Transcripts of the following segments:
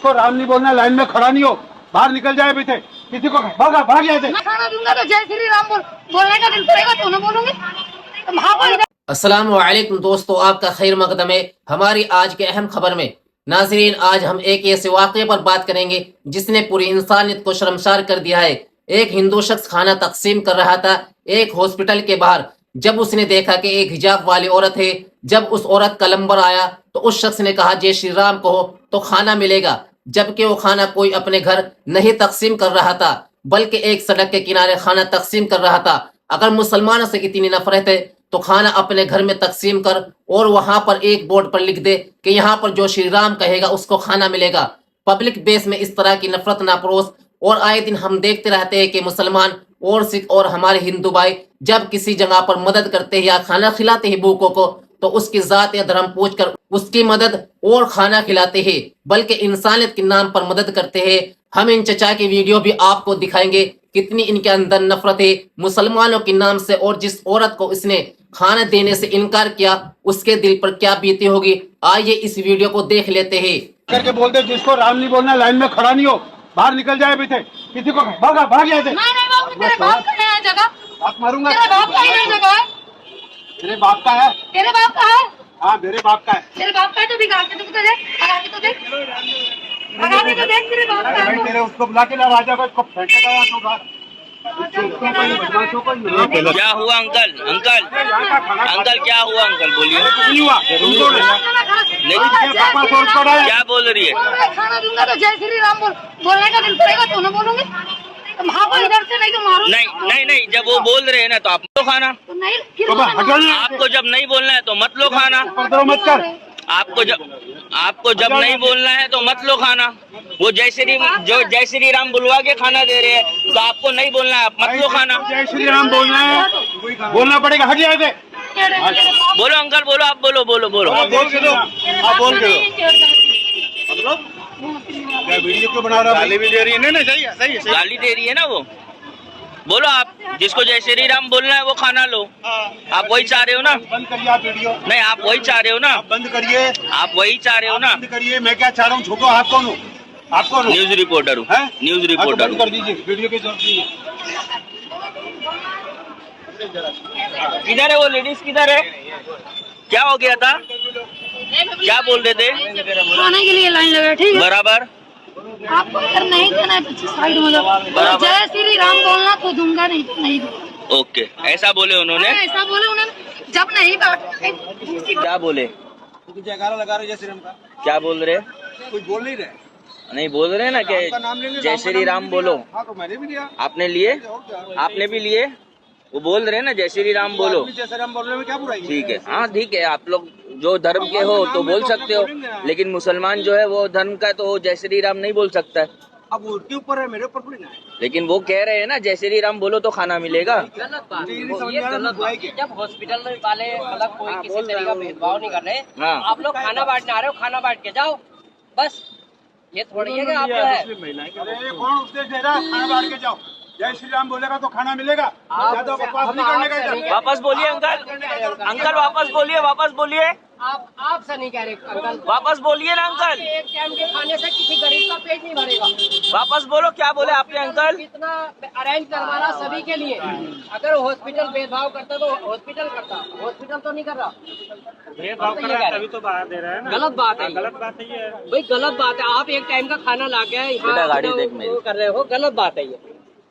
जिसको राम नहीं बोलना लाइन में खड़ा नहीं हो, बाहर निकल जाए पीछे, किसी को भागा भाग जाए। मैं खाना दूंगा तो जय श्री राम बोलने का दिल करेगा तो ना बोलूंगी। तुम भागो इधर। अस्सलाम वालेकुम दोस्तों, आपका खैर मकदम है हमारी आज के अहम खबर में। नाजरीन, आज हम एक ऐसे वाक़े पर बात करेंगे जिसने पूरी इंसानियत को शर्मसार कर दिया है। एक हिंदू शख्स खाना तकसीम कर रहा था एक हॉस्पिटल के बाहर। जब उसने देखा कि एक हिजाब वाली औरत है, जब उस औरत का नंबर आया तो उस शख्स ने कहा जय श्री राम कहो तो खाना मिलेगा, जबकि वो खाना कोई अपने घर नहीं तकसीम कर रहा था बल्कि एक सड़क के किनारे खाना तकसीम कर रहा था। अगर मुसलमानों से इतनी नफरत है तो खाना अपने घर में तकसीम कर और वहां पर एक बोर्ड पर लिख दे कि यहाँ पर जो श्री राम कहेगा उसको खाना मिलेगा। पब्लिक बेस में इस तरह की नफरत ना परोस। और आए दिन हम देखते रहते हैं कि मुसलमान और सिख और हमारे हिंदू भाई जब किसी जगह पर मदद करते हैं या खाना खिलाते हैं भूखों को तो उसकी जात या धर्म पूछकर उसकी मदद और खाना खिलाते हैं, बल्कि इंसानियत के नाम पर मदद करते हैं। हम इन चचा की वीडियो भी आपको दिखाएंगे कितनी इनके अंदर नफरत है मुसलमानों के नाम से, और जिस औरत को इसने खाना देने से इनकार किया उसके दिल पर क्या बीती होगी। आइए इस वीडियो को देख लेते हैं। करके बोलते जिसको राम नहीं बोलना लाइन में खड़ा नहीं हो, बाहर निकल जाए पीछे, किसी को भागा भाग जाए। नहीं बाबू, तेरे बाप का है जगह। बात मारूंगा। तेरे बाप का है जगह है। तेरे बाप का है। तेरे बाप का है। हाँ मेरे बाप का है। तेरे बाप का है तो दिखा के तो देख, लगा के तो देख, लगा के तो देख तेरे बाप का है। तेरे उसको बुला के लावा जाएगा, उसको फेंकेगा या तो बाहर। क्या हुआ अंकल? अंकल क्या हुआ अंकल? बोलिए। क्या बोल रही है? खाना दूंगा तो जय श्री राम बोलने का दिल करेगा तो ना बोलूंगी। तुम भागो इधर से, नहीं तो मारो। नहीं, जब वो बोल रहे हैं ना तो आप लो खाना। तो नहीं, फिर आपको जब नहीं बोलना है तो मत लो खाना। मत कर। आपको जब नहीं बोलना है तो मत लो खाना। वो जय श्री राम बुलवा के खाना दे रहे हैं तो आपको नहीं बोलना है, आप मत लो खाना। जय श्री राम बोलना है, बोलना पड़ेगा। हट जाए। बोलो अंकल, बोलो, आप बोलो। बोल के दो। आप बोल के दो। क्या वीडियो क्यों बना रहा है? गाली भी दे रही है। नहीं सही है। गाली दे रही है ना वो। बोलो, आप जिसको जय श्री राम बोलना है वो खाना लो। आप वही चाह रहे हो ना? बंद करिए आप वीडियो। नहीं, आप वही चाह रहे हो ना? बंद करिए। आप वही चाह रहे हो ना? बंद करिए। मैं क्या चाह रहा हूँ? छोटो आप कौन हो? आप कौन हो? न्यूज रिपोर्टर हूँ। न्यूज रिपोर्टर बंद कर दीजिए वीडियो की जरूरत नहीं है। किधर है वो लेडीज? किधर है? क्या हो गया था? क्या बोल रहे थे? खाने के लिए लाइन लगा। ठीक है, बराबर। आपको अगर नहीं देना है पीछे साइड में तो जय श्री राम बोलना तो दूंगा, नहीं तो नहीं दूंगा। ओके, ऐसा बोले उन्होंने? ऐसा बोले उन्होंने। जब नहीं क्या बोले? जयकारा लगा रहे जय श्री राम का। क्या बोल रहे? कुछ बोल नहीं रहे। नहीं बोल रहे ना कि जय श्री राम बोलो। हाँ तो मैंने भी लिया। आपने लिए? आपने भी लिए? वो बोल रहे हैं ना जय श्री राम बोलो। जय श्री राम बोलने में क्या बुराई है? ठीक है, हाँ ठीक है। आप लोग जो धर्म के हो तो बोल सकते हो, लेकिन मुसलमान जो है वो धर्म का तो जय श्री राम नहीं बोल सकता है। अब उसके ऊपर है, मेरे ऊपर थोड़ी ना है। लेकिन वो कह रहे हैं ना जय श्री राम बोलो तो खाना मिलेगा। गलत बात है। ये गलत बात है। जब हॉस्पिटल वाले मतलब कोई किसी तरह का भेदभाव नहीं कर रहे। हाँ। आप लोग खाना बांटने आ रहे हो, खाना बांट के जाओ बस। ये थोड़ी है कि आप जो है अरे कौन उपदेश दे रहा है? खाना बांट के जाओ। जय श्री राम बोलेगा तो खाना मिलेगा। ज्यादा बकवास नहीं करने का इधर। वापस बोलिए अंकल वापस बोलिए। आपसे नहीं कह रहे अंकल, वापस बोलिए ना अंकल। एक टाइम के खाने से किसी गरीब का पेट नहीं भरेगा। वापस बोलो, क्या बोले आपने अंकल? इतना अरेंज करवाना सभी के लिए। अगर हॉस्पिटल भेदभाव करता तो हॉस्पिटल करता, हॉस्पिटल तो नहीं कर रहा। भेदभाव कर रहा है तभी तो बाहर दे रहा है ना। गलत बात है। गलत बात है ये। भाई गलत बात है। आप एक टाइम का खाना ला के बेटा गाड़ी देख मेरी। कर रहे हो, गलत बात है ये।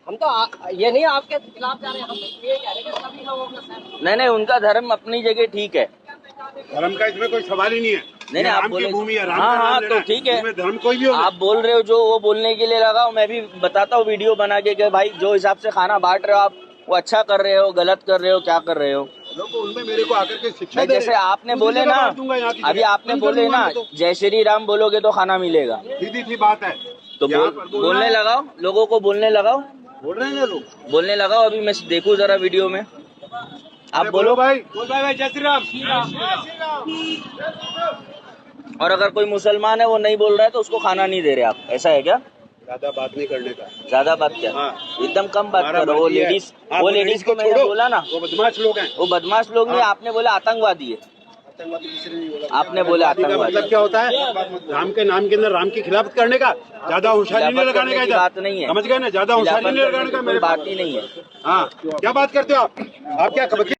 हम तो ये नहीं आपके खिलाफ जा रहे हैं, हम तो ये कह रहे हैं कि सभी लोगों का सहमत। नहीं, उनका धर्म अपनी जगह ठीक है। धर्म का इसमें कोई सवाल ही नहीं है। नहीं, आप राम बोले की भूमि है। राम हाँ का नाम हाँ लेना तो ठीक है। इसमें धर्म कोई भी हो। आप बोल रहे हो जो वो बोलने के लिए लगाओ, मैं भी बताता हूँ वीडियो बना के कि भाई जो हिसाब से खाना बांट रहे हो आप वो अच्छा कर रहे हो, गलत कर रहे हो, क्या कर रहे हो। लोग उनमें मेरे को आकर के शिक्षा दे जैसे आपने बोले ना, अभी आपने बोले ना जय श्री राम बोलोगे तो खाना मिलेगा। सीधी सी बात है। तो बोलने लगाओ, लोगों को बोलने लगाओ। बोल रहे हैं लोग, बोलने लगाओ। अभी मैं देखूं जरा वीडियो में। आप बोलो भाई। बोल भाई जय श्री राम। और अगर कोई मुसलमान है वो नहीं बोल रहा है तो उसको खाना नहीं दे रहे आप, ऐसा है क्या? ज्यादा बात नहीं करने का। ज्यादा बात क्या? हाँ। एकदम कम बात करो। वो लेडीज को मैंने बोला ना, वो बदमाश लोग हैं। वो बदमाश लोग नहीं, आपने बोला आतंकवादी है। आपने बोला आतंकवादी। मतलब क्या होता है? राम के नाम के अंदर राम की खिलाफत करने का, ज्यादा होशियारी नहीं लगाने का, की बात नहीं है, समझ गए ना? ज्यादा होशियारी नहीं लगाने का, कोई बात ही नहीं है। हाँ, क्या बात करते हो आप क्या खबर?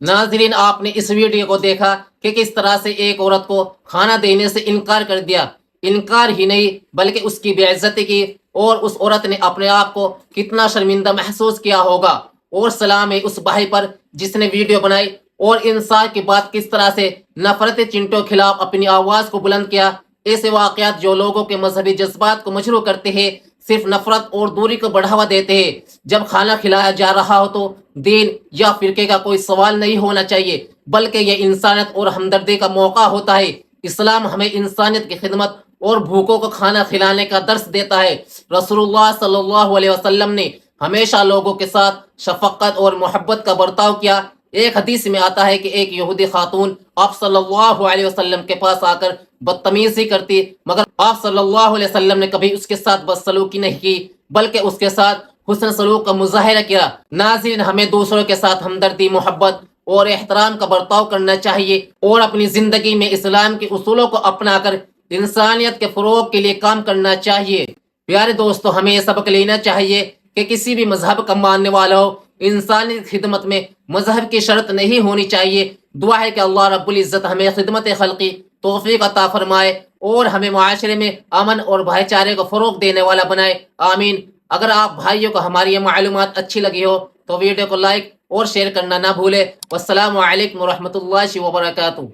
नाजरीन, आपने इस वीडियो को देखा कि किस तरह से एक औरत को खाना देने से इनकार कर दिया। इनकार ही नहीं बल्कि उसकी बेइज्जती की, और उस औरत ने अपने आप को कितना शर्मिंदा महसूस किया होगा। और सलाम है उस भाई पर जिसने वीडियो बनाई और इंसान की बात किस तरह से नफरत चिंटों के खिलाफ अपनी आवाज को बुलंद किया। ऐसे वाकयात जो लोगों के मजहबी जज्बात को मजरू करते हैं, सिर्फ नफरत और दूरी को बढ़ावा देते हैं। जब खाना खिलाया जा रहा हो तो दीन या फिरके का कोई सवाल नहीं होना चाहिए, बल्कि यह इंसानियत और हमदर्दी का मौका होता है। इस्लाम हमें इंसानियत की खिदमत और भूखों को खाना खिलाने का दर्स देता है। रसूलुल्लाह सल्लल्लाहु अलैहि वसल्लम ने हमेशा लोगों के साथ शफकत और मोहब्बत का बर्ताव किया। एक हदीस में आता है कि एक यहूदी खातून आप सल्लल्लाहु अलैहि वसल्लम के पास आकर बदतमीजी करती, मगर आप सल्लल्लाहु अलैहि वसल्लम ने कभी उसके साथ बदसलूकी नहीं की, बल्कि उसके साथ हुस्न सलूक का मुजाहिरा किया। नाज़रीन, हमें दूसरों के साथ हमदर्दी, मोहब्बत और एहतराम का बर्ताव करना चाहिए और अपनी जिंदगी में इस्लाम के उसूलों को अपनाकर इंसानियत के फरोग के लिए काम करना चाहिए। प्यारे दोस्तों, हमें यह सबक लेना चाहिए कि किसी भी मजहब का मानने वाला हो, इंसानी खिदमत में मजहब की शर्त नहीं होनी चाहिए। दुआ है कि अल्लाह रब्बुल इज़्ज़त हमें खिदमत खल्क़ी तौफीक अता फरमाए और हमें माशरे में अमन और भाईचारे को फरोग देने वाला बनाए। आमीन। अगर आप भाइयों को हमारी ये मालूमात अच्छी लगी हो तो वीडियो को लाइक और शेयर करना ना भूले। वस्सलामु अलैकुम व रहमतुल्लाहि व बरकातुहू।